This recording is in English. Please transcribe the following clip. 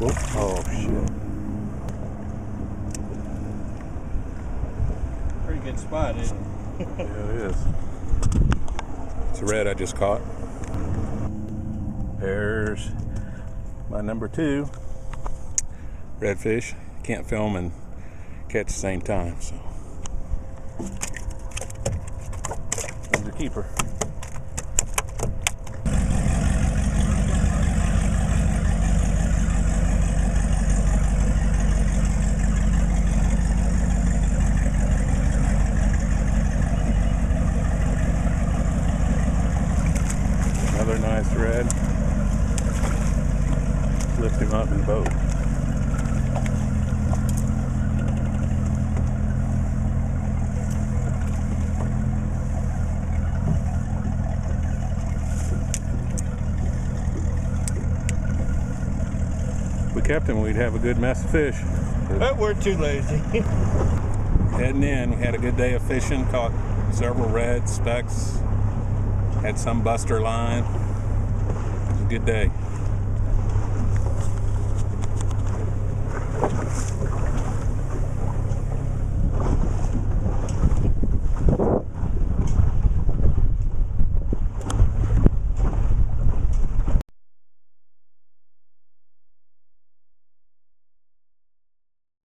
Oh, shit. Pretty good spot, isn't it? Yeah, it is. It's a red I just caught. There's my number 2 redfish. Can't film and catch at the same time, so there's a keeper. Another nice red. Lift him up in the boat. If we kept him, we'd have a good mess of fish. But we're too lazy. Heading in, we had a good day of fishing, caught several reds, specks, had some buster line. It was a good day.